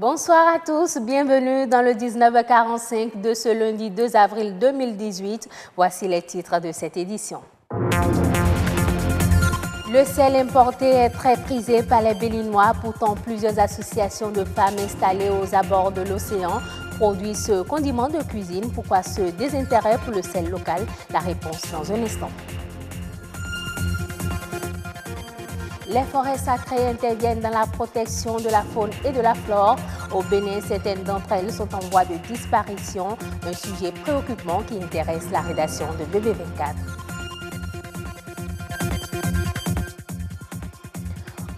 Bonsoir à tous, bienvenue dans le 19h45 de ce lundi 2 avril 2018. Voici les titres de cette édition. Le sel importé est très prisé par les Béninois. Pourtant, plusieurs associations de femmes installées aux abords de l'océan produisent ce condiment de cuisine. Pourquoi ce désintérêt pour le sel local? La réponse dans un instant. Les forêts sacrées interviennent dans la protection de la faune et de la flore. Au Bénin, certaines d'entre elles sont en voie de disparition, un sujet préoccupant qui intéresse la rédaction de BB24.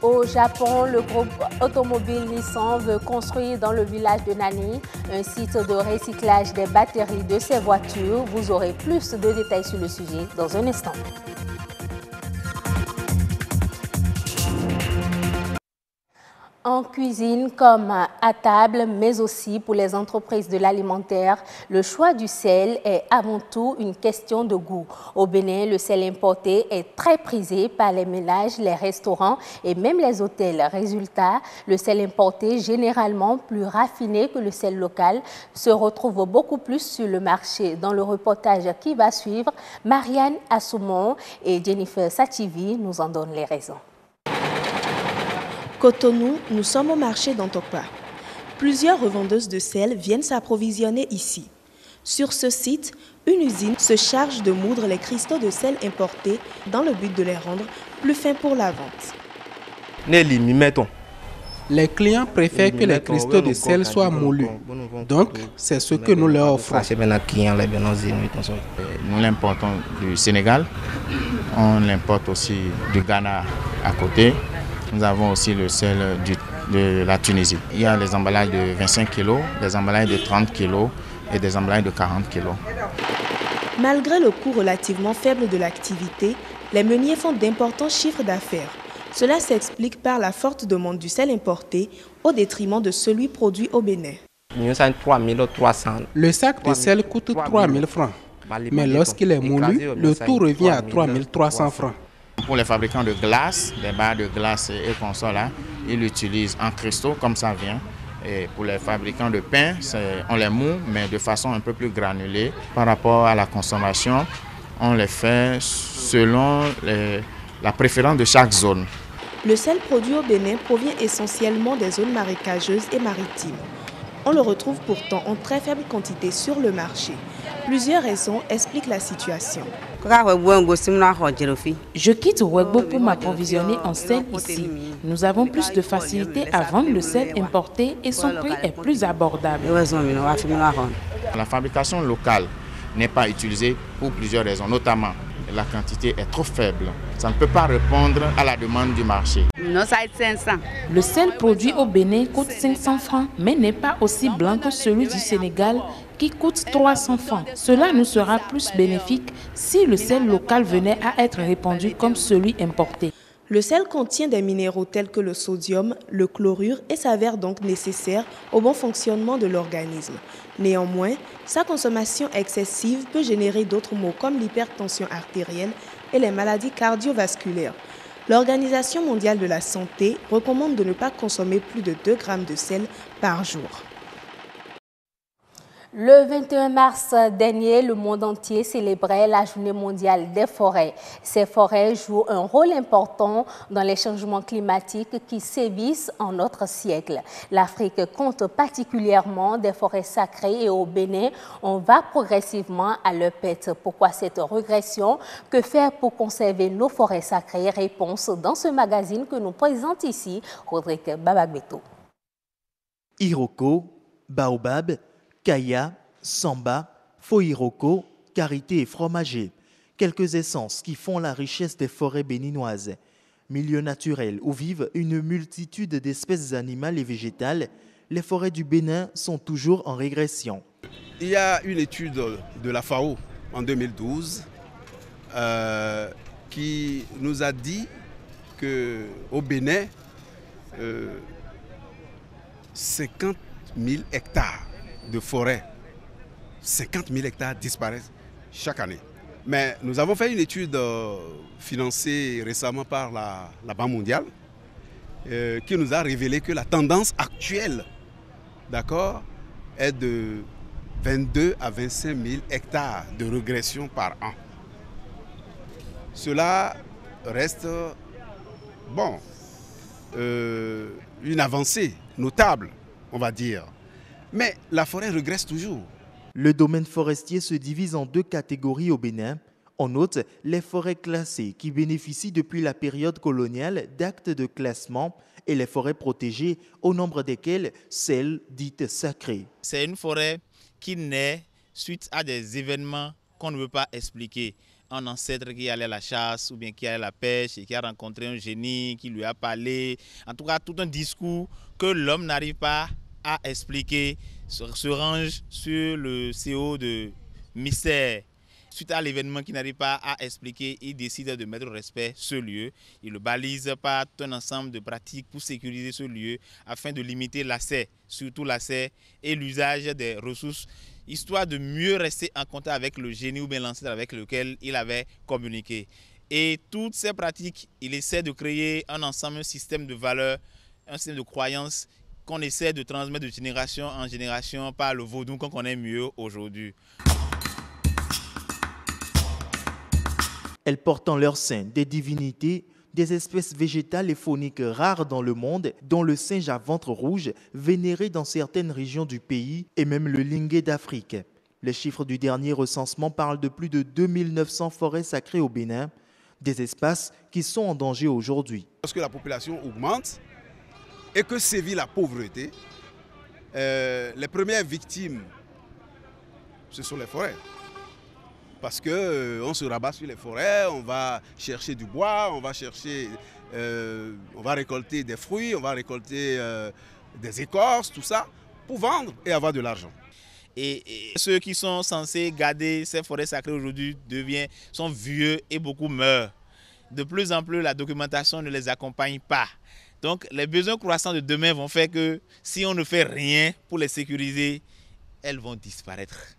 Au Japon, le groupe automobile Nissan veut construire dans le village de Nani un site de recyclage des batteries de ses voitures. Vous aurez plus de détails sur le sujet dans un instant. En cuisine comme à table, mais aussi pour les entreprises de l'alimentaire, le choix du sel est avant tout une question de goût. Au Bénin, le sel importé est très prisé par les ménages, les restaurants et même les hôtels. Résultat, le sel importé, généralement plus raffiné que le sel local, se retrouve beaucoup plus sur le marché. Dans le reportage qui va suivre, Marianne Assoumon et Jennifer Sativi nous en donnent les raisons. Cotonou, nous sommes au marché d'Antokpa. Plusieurs revendeuses de sel viennent s'approvisionner ici. Sur ce site, une usine se charge de moudre les cristaux de sel importés dans le but de les rendre plus fins pour la vente. Les clients préfèrent que les cristaux de sel soient moulus. Donc, c'est ce que nous leur offrons. Nous l'importons du Sénégal. On l'importe aussi du Ghana à côté. Nous avons aussi le sel de la Tunisie. Il y a les emballages de 25 kg, des emballages de 30 kg et des emballages de 40 kg. Malgré le coût relativement faible de l'activité, les meuniers font d'importants chiffres d'affaires. Cela s'explique par la forte demande du sel importé au détriment de celui produit au Bénin. Le sac de sel coûte 3 000 francs. Mais lorsqu'il est moulu, le tout revient à 3 300 francs. Pour les fabricants de glace, des barres de glace et consorts, ils l'utilisent en cristaux comme ça vient. Et pour les fabricants de pain, on les moud, mais de façon un peu plus granulée. Par rapport à la consommation, on les fait selon la préférence de chaque zone. Le sel produit au Bénin provient essentiellement des zones marécageuses et maritimes. On le retrouve pourtant en très faible quantité sur le marché. Plusieurs raisons expliquent la situation. Je quitte Ouegbo pour m'approvisionner en sel ici. Nous avons plus de facilité à vendre le sel importé et son prix est plus abordable. La fabrication locale n'est pas utilisée pour plusieurs raisons, notamment la quantité est trop faible. Ça ne peut pas répondre à la demande du marché. Le sel produit au Bénin coûte 500 francs, mais n'est pas aussi blanc que celui du Sénégal qui coûte 300 francs. Cela nous sera plus bénéfique si le sel local venait à être répandu comme celui importé. Le sel contient des minéraux tels que le sodium, le chlorure et s'avère donc nécessaire au bon fonctionnement de l'organisme. Néanmoins, sa consommation excessive peut générer d'autres maux comme l'hypertension artérielle et les maladies cardiovasculaires. L'Organisation mondiale de la santé recommande de ne pas consommer plus de 2 grammes de sel par jour. Le 21 mars dernier, le monde entier célébrait la Journée mondiale des forêts. Ces forêts jouent un rôle important dans les changements climatiques qui sévissent en notre siècle. L'Afrique compte particulièrement des forêts sacrées et au Bénin, on va progressivement à leur perte. Pourquoi cette régression? Que faire pour conserver nos forêts sacrées? Réponse dans ce magazine que nous présente ici Rodrigue Babagbeto. Iroko, Baobab, Kaya, Samba, Foiroko, Karité et Fromager. Quelques essences qui font la richesse des forêts béninoises. Milieu naturel où vivent une multitude d'espèces animales et végétales, les forêts du Bénin sont toujours en régression. Il y a une étude de la FAO en 2012 qui nous a dit qu'au Bénin, 50 000 hectares de forêt, 50 000 hectares disparaissent chaque année. Mais nous avons fait une étude financée récemment par la Banque mondiale qui nous a révélé que la tendance actuelle d'accord, est de 22 à 25 000 hectares de régression par an. Cela reste, bon, une avancée notable, on va dire. Mais la forêt régresse toujours. Le domaine forestier se divise en deux catégories au Bénin. On note les forêts classées qui bénéficient depuis la période coloniale d'actes de classement et les forêts protégées, au nombre desquelles celles dites sacrées. C'est une forêt qui naît suite à des événements qu'on ne veut pas expliquer. Un ancêtre qui allait à la chasse ou bien qui allait à la pêche et qui a rencontré un génie qui lui a parlé. En tout cas, tout un discours que l'homme n'arrive pas à expliquer se range sur le CO de mystère. Suite à l'événement qu'il n'arrive pas à expliquer, il décide de mettre au respect ce lieu. Il le balise par tout un ensemble de pratiques pour sécuriser ce lieu afin de limiter l'accès, surtout l'accès et l'usage des ressources, histoire de mieux rester en contact avec le génie ou bien l'ancêtre avec lequel il avait communiqué. Et toutes ces pratiques, il essaie de créer un ensemble, un système de valeurs, un système de croyances qu'on essaie de transmettre de génération en génération par le vaudou qu'on connaît mieux aujourd'hui. Elles portent en leur sein des divinités, des espèces végétales et fauniques rares dans le monde, dont le singe à ventre rouge, vénéré dans certaines régions du pays, et même le lingué d'Afrique. Les chiffres du dernier recensement parlent de plus de 2900 forêts sacrées au Bénin, des espaces qui sont en danger aujourd'hui. Lorsque la population augmente et que sévit la pauvreté, les premières victimes, ce sont les forêts. Parce qu'on se rabat sur les forêts, on va chercher du bois, on va récolter des fruits, on va récolter des écorces, tout ça, pour vendre et avoir de l'argent. Et ceux qui sont censés garder ces forêts sacrées aujourd'hui sont vieux et beaucoup meurent. De plus en plus, la documentation ne les accompagne pas. Donc les besoins croissants de demain vont faire que si on ne fait rien pour les sécuriser, elles vont disparaître.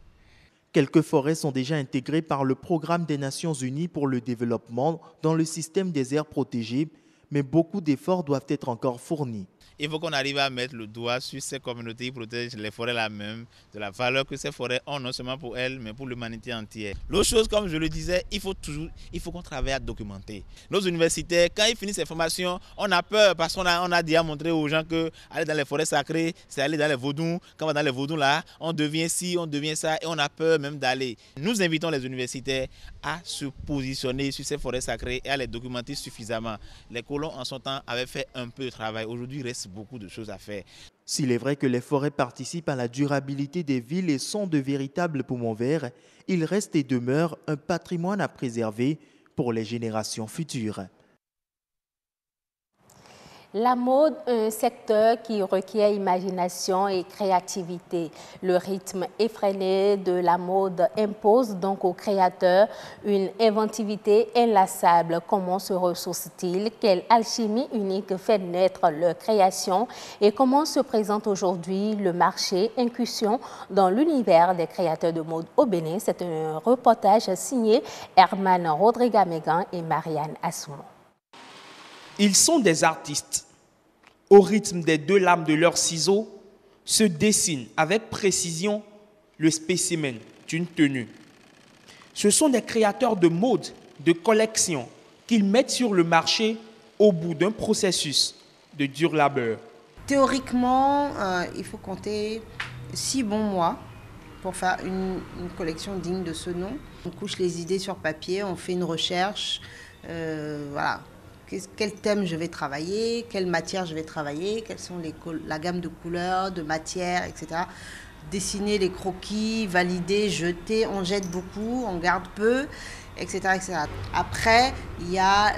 Quelques forêts sont déjà intégrées par le Programme des Nations Unies pour le développement dans le système des aires protégées, mais beaucoup d'efforts doivent être encore fournis. Il faut qu'on arrive à mettre le doigt sur ces communautés qui protègent les forêts là-même, de la valeur que ces forêts ont, non seulement pour elles, mais pour l'humanité entière. L'autre chose, comme je le disais, il faut qu'on travaille à documenter. Nos universitaires, quand ils finissent ces formations, on a peur parce qu'on a déjà montré aux gens que aller dans les forêts sacrées, c'est aller dans les vaudous. Quand on va dans les vaudous là, on devient ci, on devient ça, et on a peur même d'aller. Nous invitons les universitaires à se positionner sur ces forêts sacrées et à les documenter suffisamment. Les colons, en son temps, avaient fait un peu de travail. Aujourd'hui, il reste beaucoup de choses à faire. S'il est vrai que les forêts participent à la durabilité des villes et sont de véritables poumons verts, ils restent et demeurent un patrimoine à préserver pour les générations futures. La mode, un secteur qui requiert imagination et créativité. Le rythme effréné de la mode impose donc aux créateurs une inventivité inlassable. Comment se ressourcent-ils? Quelle alchimie unique fait naître leur création? Et comment se présente aujourd'hui le marché incursion dans l'univers des créateurs de mode au Bénin? C'est un reportage signé Herman Rodriga-Mégan et Marianne Assoumon. Ils sont des artistes. Au rythme des deux lames de leurs ciseaux, se dessine avec précision le spécimen d'une tenue. Ce sont des créateurs de mode, de collection, qu'ils mettent sur le marché au bout d'un processus de dur labeur. Théoriquement, il faut compter 6 bons mois pour faire une collection digne de ce nom. On couche les idées sur papier, on fait une recherche, voilà. Quel thème je vais travailler, quelle matière je vais travailler, quelles sont la gamme de couleurs, de matières, etc. Dessiner les croquis, valider, jeter, on jette beaucoup, on garde peu, etc. etc. Après, il y a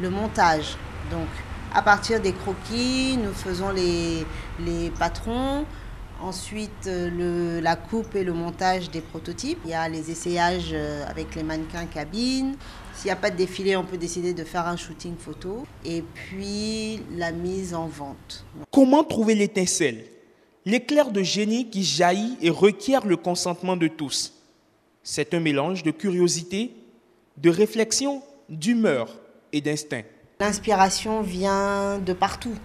le montage. Donc, à partir des croquis, nous faisons les patrons. Ensuite, la coupe et le montage des prototypes. Il y a les essayages avec les mannequins cabines. S'il n'y a pas de défilé, on peut décider de faire un shooting photo. Et puis, la mise en vente. Comment trouver l'étincelle? L'éclair de génie qui jaillit et requiert le consentement de tous. C'est un mélange de curiosité, de réflexion, d'humeur et d'instinct. L'inspiration vient de partout.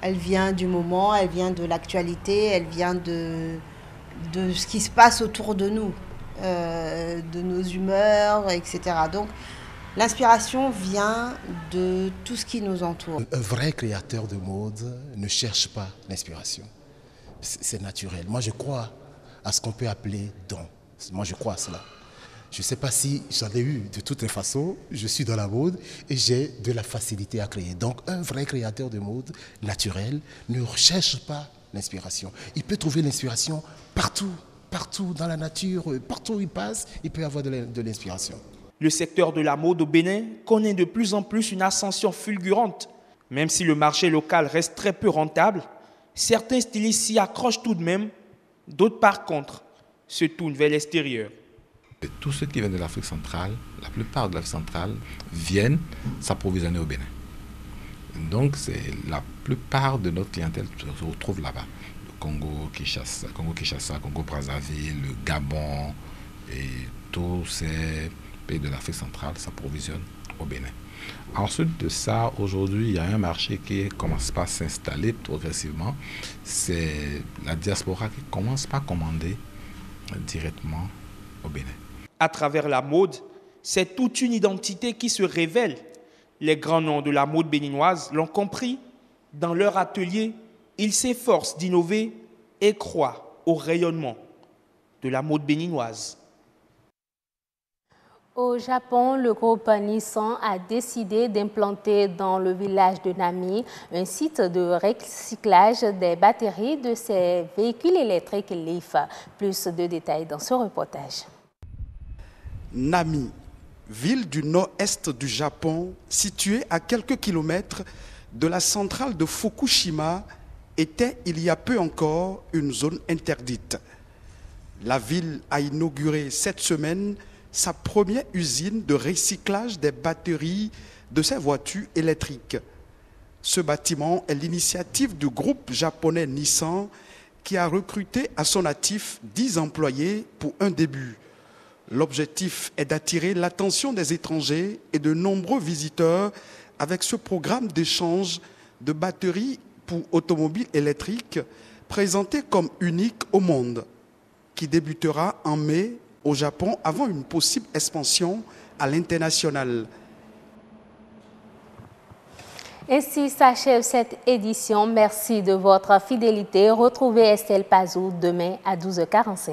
Elle vient du moment, elle vient de l'actualité, elle vient de ce qui se passe autour de nous, de nos humeurs, etc. Donc, l'inspiration vient de tout ce qui nous entoure. Un vrai créateur de mode ne cherche pas l'inspiration. C'est naturel. Moi, je crois à ce qu'on peut appeler don. Moi, je crois à cela. Je ne sais pas si j'en ai eu de toutes les façons. Je suis dans la mode et j'ai de la facilité à créer. Donc, un vrai créateur de mode naturel ne recherche pas l'inspiration. Il peut trouver l'inspiration partout, partout dans la nature, partout où il passe, il peut avoir de l'inspiration. Le secteur de la mode au Bénin connaît de plus en plus une ascension fulgurante. Même si le marché local reste très peu rentable, certains stylistes s'y accrochent tout de même, d'autres par contre se tournent vers l'extérieur. Tous ceux qui viennent de l'Afrique centrale, la plupart de l'Afrique centrale, viennent s'approvisionner au Bénin. Donc la plupart de notre clientèle se retrouve là-bas. Le Congo-Kinshasa, Congo-Brazzaville, le Gabon et tous ces pays de l'Afrique centrale s'approvisionnent au Bénin. Ensuite de ça, aujourd'hui, il y a un marché qui commence pas à s'installer progressivement. C'est la diaspora qui commence pas à commander directement au Bénin. À travers la mode, c'est toute une identité qui se révèle. Les grands noms de la mode béninoise l'ont compris. Dans leur atelier, ils s'efforcent d'innover et croient au rayonnement de la mode béninoise. Au Japon, le groupe Nissan a décidé d'implanter dans le village de Nami un site de recyclage des batteries de ses véhicules électriques Leaf. Plus de détails dans ce reportage. Nami, ville du nord-est du Japon, située à quelques kilomètres de la centrale de Fukushima, était il y a peu encore une zone interdite. La ville a inauguré cette semaine sa première usine de recyclage des batteries de ses voitures électriques. Ce bâtiment est l'initiative du groupe japonais Nissan qui a recruté à son actif 10 employés pour un début. L'objectif est d'attirer l'attention des étrangers et de nombreux visiteurs avec ce programme d'échange de batteries pour automobiles électriques présenté comme unique au monde, qui débutera en mai au Japon avant une possible expansion à l'international. Ainsi s'achève cette édition. Merci de votre fidélité. Retrouvez Estelle Pazou demain à 12h45.